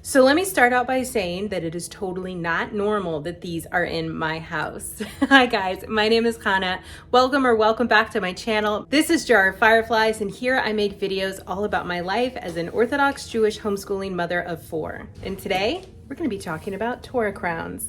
So let me start out by saying that it is totally not normal that these are in my house. Hi guys, my name is Kana. Welcome back to my channel. This is Jar of Fireflies, and here I make videos all about my life as an Orthodox Jewish homeschooling mother of 4. And today we're going to be talking about Torah crowns.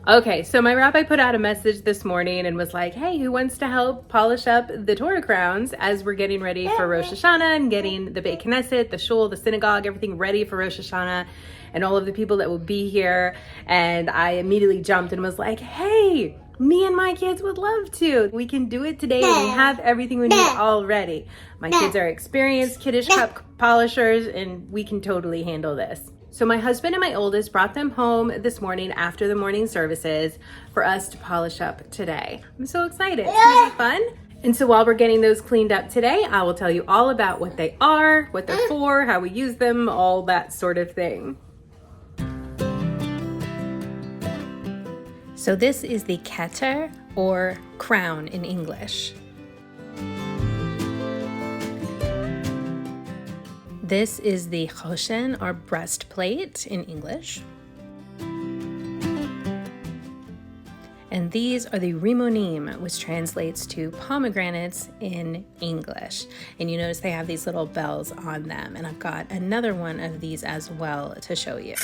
Okay, so my rabbi put out a message this morning and was like, hey, who wants to help polish up the Torah crowns as we're getting ready for Rosh Hashanah and getting the Beit Knesset, the shul, the synagogue, everything ready for Rosh Hashanah and all of the people that will be here. And I immediately jumped and was like, hey, me and my kids would love to. We can do it today and we have everything we need already. My kids are experienced Kiddush cup polishers and we can totally handle this. So my husband and my oldest brought them home this morning after the morning services for us to polish up today. I'm so excited. It's gonna be fun. And so while we're getting those cleaned up today, I will tell you all about what they are, what they're for, how we use them, all that sort of thing. So this is the keter, or crown in English. This is the choshen, or breastplate in English. And these are the rimonim, which translates to pomegranates in English. And you notice they have these little bells on them. And I've got another one of these as well to show you.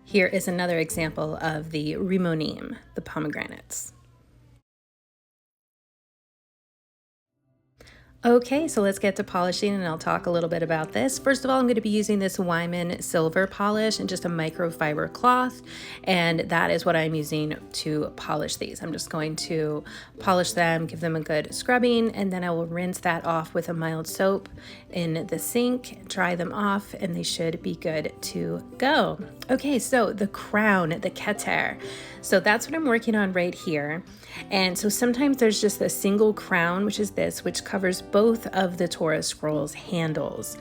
Here is another example of the rimonim, the pomegranates. Okay, so let's get to polishing and I'll talk a little bit about this. First of all, I'm going to be using this Wyman silver polish and just a microfiber cloth, and that is what I'm using to polish these. I'm just going to polish them, give them a good scrubbing, and then I will rinse that off with a mild soap in the sink, dry them off, and they should be good to go. Okay, so the crown, the keter. So that's what I'm working on right here. And so sometimes there's just a single crown, which is this, which covers both of the Torah scrolls handles.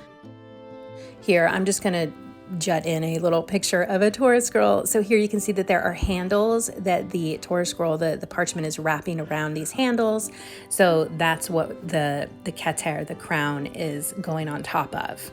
Here, I'm just going to jut in a little picture of a Torah scroll. So here you can see that there are handles that the Torah scroll, the parchment is wrapping around these handles. So that's what the keter, the crown, is going on top of.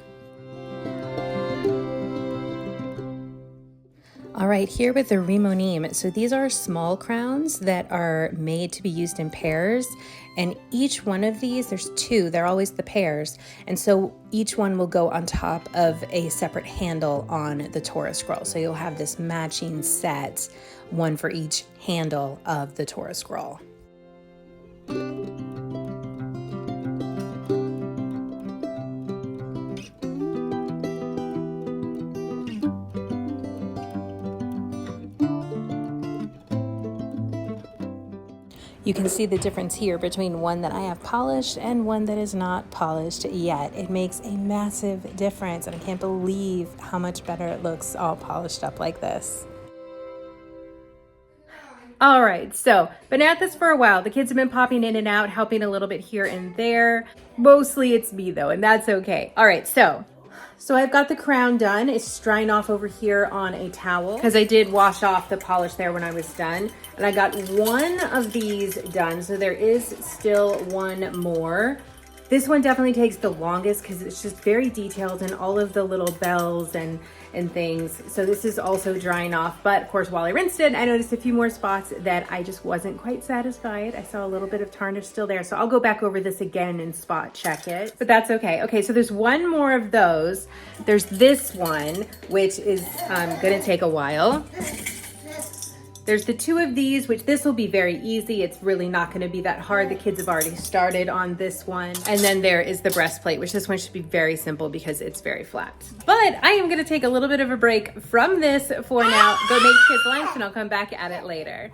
All right, here with the rimonim, so these are small crowns that are made to be used in pairs, and each one of these, there's 2, they're always the pairs, and so each one will go on top of a separate handle on the Torah scroll. So you'll have this matching set, one for each handle of the Torah scroll. You can see the difference here between one that I have polished and one that is not polished yet. It makes a massive difference, and I can't believe how much better it looks all polished up like this. All right, so been at this for a while. The kids have been popping in and out, helping a little bit here and there. Mostly it's me though, and that's okay. All right, so I've got the crown done. It's drying off over here on a towel because I did wash off the polish there when I was done. And I got one of these done, so there is still one more. This one definitely takes the longest because it's just very detailed and all of the little bells and things. So this is also drying off. But of course, while I rinsed it, I noticed a few more spots that I just wasn't quite satisfied. I saw a little bit of tarnish still there. So I'll go back over this again and spot check it, but that's okay. Okay, so there's one more of those. There's this one, which is gonna take a while. There's the 2 of these, which this will be very easy. It's really not gonna be that hard. The kids have already started on this one. And then there is the breastplate, which this one should be very simple because it's very flat. But I am gonna take a little bit of a break from this for now, go make kids lunch, and I'll come back at it later.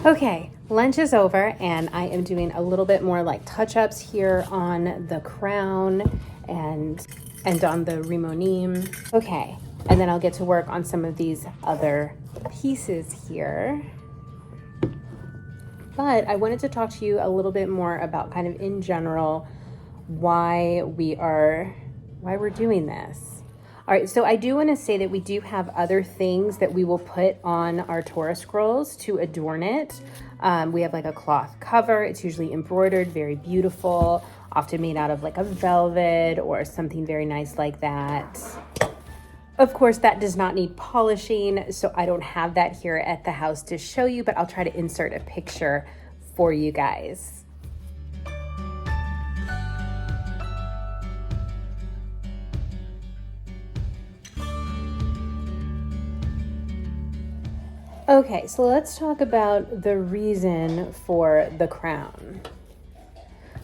Okay, lunch is over, and I am doing a little bit more like touch-ups here on the crown and on the rimonim. Okay, and then I'll get to work on some of these other pieces here. But I wanted to talk to you a little bit more about kind of in general why we're doing this. All right, so I do want to say that we do have other things that we will put on our Torah scrolls to adorn it. We have like a cloth cover. It's usually embroidered, very beautiful, often made out of like a velvet or something very nice like that. Of course, that does not need polishing, so I don't have that here at the house to show you, but I'll try to insert a picture for you guys. Okay, so let's talk about the reason for the crown.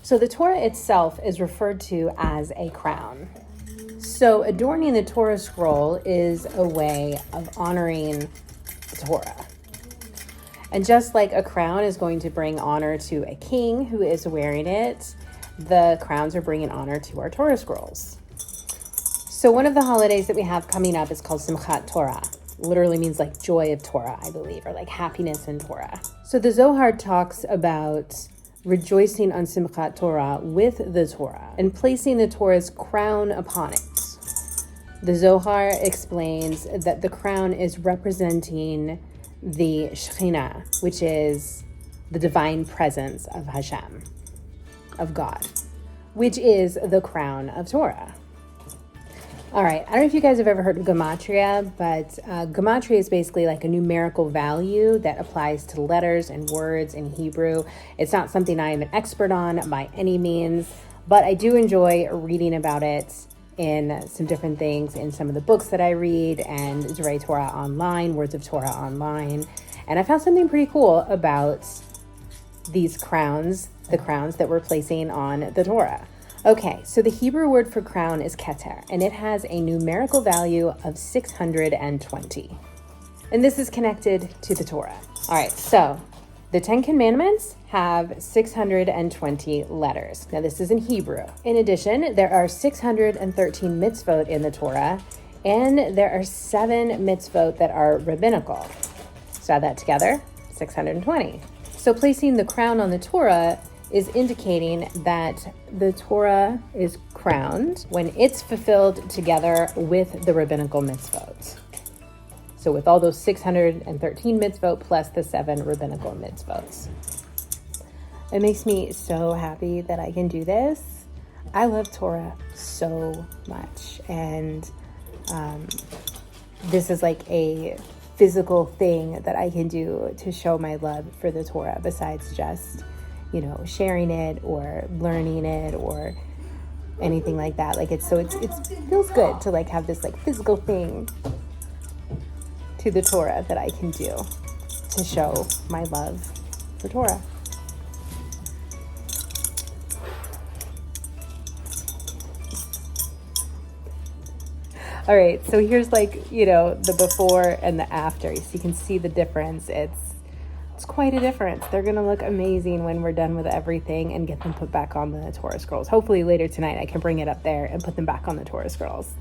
So the Torah itself is referred to as a crown. So adorning the Torah scroll is a way of honoring Torah. And just like a crown is going to bring honor to a king who is wearing it, the crowns are bringing honor to our Torah scrolls. So one of the holidays that we have coming up is called Simchat Torah. Literally means like joy of Torah, I believe, or like happiness in Torah. So the Zohar talks about rejoicing on Simchat Torah with the Torah and placing the Torah's crown upon it. The Zohar explains that the crown is representing the Shekhinah, which is the divine presence of Hashem, of God, which is the crown of Torah. All right, I don't know if you guys have ever heard of gematria, but gematria is basically like a numerical value that applies to letters and words in Hebrew. It's not something I am an expert on by any means, but I do enjoy reading about it in some different things in some of the books that I read and Divrei Torah online, Words of Torah online. And I found something pretty cool about these crowns, the crowns that we're placing on the Torah. Okay, so the Hebrew word for crown is keter, and it has a numerical value of 620. And this is connected to the Torah. All right, so the 10 Commandments have 620 letters. Now this is in Hebrew. In addition, there are 613 mitzvot in the Torah, and there are 7 mitzvot that are rabbinical. So add that together, 620. So placing the crown on the Torah is indicating that the Torah is crowned when it's fulfilled together with the rabbinical mitzvot. So with all those 613 mitzvot plus the 7 rabbinical mitzvot. It makes me so happy that I can do this. I love Torah so much. And this is like a physical thing that I can do to show my love for the Torah besides just, you know, sharing it or learning it or anything like that. Like it feels good to like have this like physical thing to the Torah that I can do to show my love for Torah. All right, so here's like, you know, the before and the after. So you can see the difference. It's quite a difference. They're gonna look amazing when we're done with everything and get them put back on the Torah scrolls. Hopefully later tonight I can bring it up there and put them back on the Torah scrolls.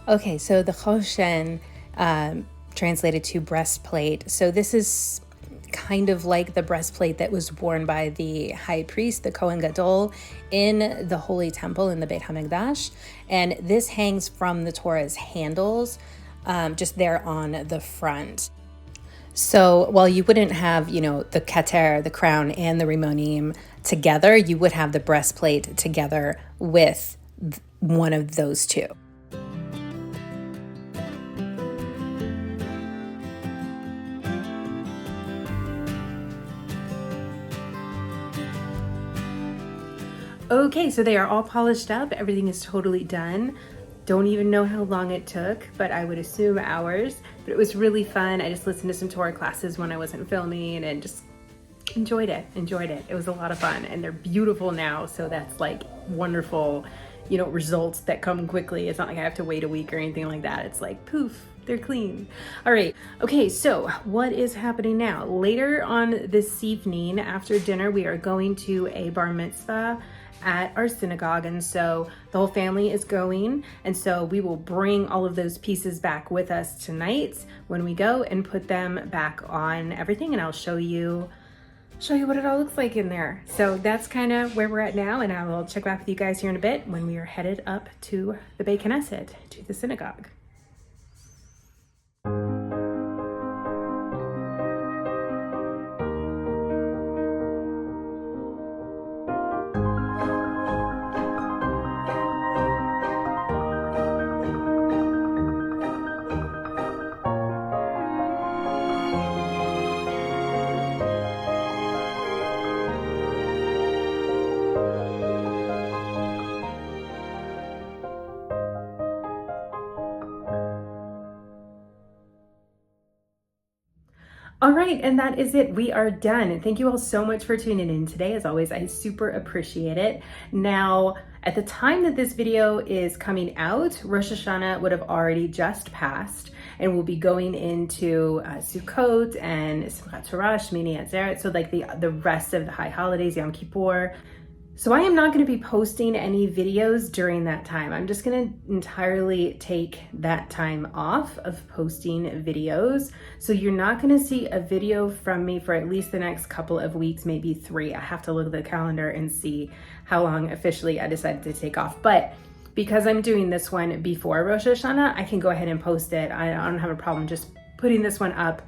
Okay, so the choshen, translated to breastplate. So this is kind of like the breastplate that was worn by the high priest, the Kohen Gadol, in the Holy Temple in the Beit HaMikdash. And this hangs from the Torah's handles, just there on the front. So while you wouldn't have, you know, the keter, the crown, and the rimonim together, you would have the breastplate together with one of those two. Okay, so they are all polished up. Everything is totally done. Don't even know how long it took, but I would assume hours. But it was really fun. I just listened to some Torah classes when I wasn't filming and just enjoyed it. It was a lot of fun, and they're beautiful now. So that's like wonderful, you know, results that come quickly. It's not like I have to wait a week or anything like that. It's like poof, They're clean. All right. Okay, so what is happening now? Later on this evening, after dinner, we are going to a bar mitzvah at our synagogue, and so the whole family is going, and so we will bring all of those pieces back with us tonight when we go and put them back on everything, and I'll show you what it all looks like in there. So that's kind of where we're at now, and I will check back with you guys here in a bit when we are headed up to the Beit Knesset, to the synagogue. All right, and that is it. We are done. Thank you all so much for tuning in today. As always, I super appreciate it. Now, at the time that this video is coming out, Rosh Hashanah would have already just passed, and we'll be going into Sukkot and Simchat Torah, Shmini Atzeret, so like the rest of the high holidays, Yom Kippur. So I am not going to be posting any videos during that time. I'm just going to entirely take that time off of posting videos. So you're not going to see a video from me for at least the next couple of weeks, maybe 3. I have to look at the calendar and see how long officially I decided to take off. But because I'm doing this one before Rosh Hashanah, I can go ahead and post it. I don't have a problem just putting this one up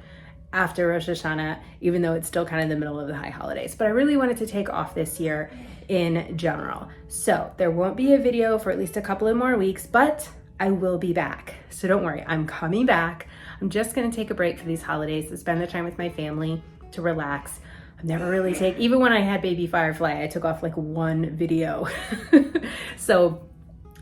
after Rosh Hashanah, even though it's still kind of the middle of the high holidays. But I really wanted to take off this year in general. So there won't be a video for at least a couple of more weeks, but I will be back. So don't worry, I'm coming back. I'm just gonna take a break for these holidays to spend the time with my family, to relax. I've never really even when I had baby Firefly, I took off like 1 video. So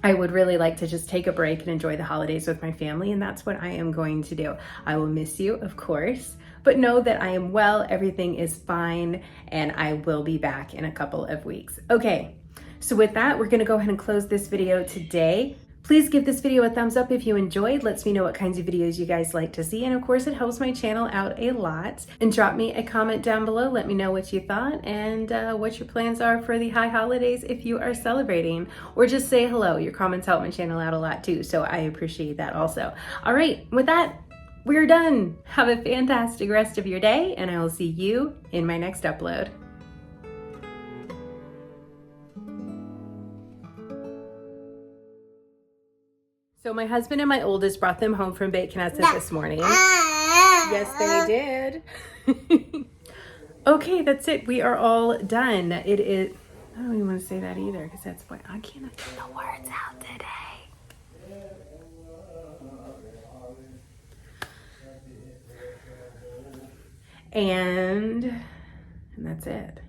I would really like to just take a break and enjoy the holidays with my family, and that's what I am going to do. I will miss you, of course, but know that I am well, everything is fine, and I will be back in a couple of weeks. Okay, so with that, we're gonna go ahead and close this video today. Please give this video a thumbs up if you enjoyed. Lets me know what kinds of videos you guys like to see. And of course, it helps my channel out a lot. And drop me a comment down below. Let me know what you thought and what your plans are for the high holidays if you are celebrating. Or just say hello. Your comments help my channel out a lot too. So I appreciate that also. All right, with that, we're done. Have a fantastic rest of your day, and I will see you in my next upload. So my husband and my oldest brought them home from Beit Knesset this morning. Yes, they did. Okay, that's it. We are all done. It is, I don't even want to say that either because that's why I cannot get the words out today. And that's it.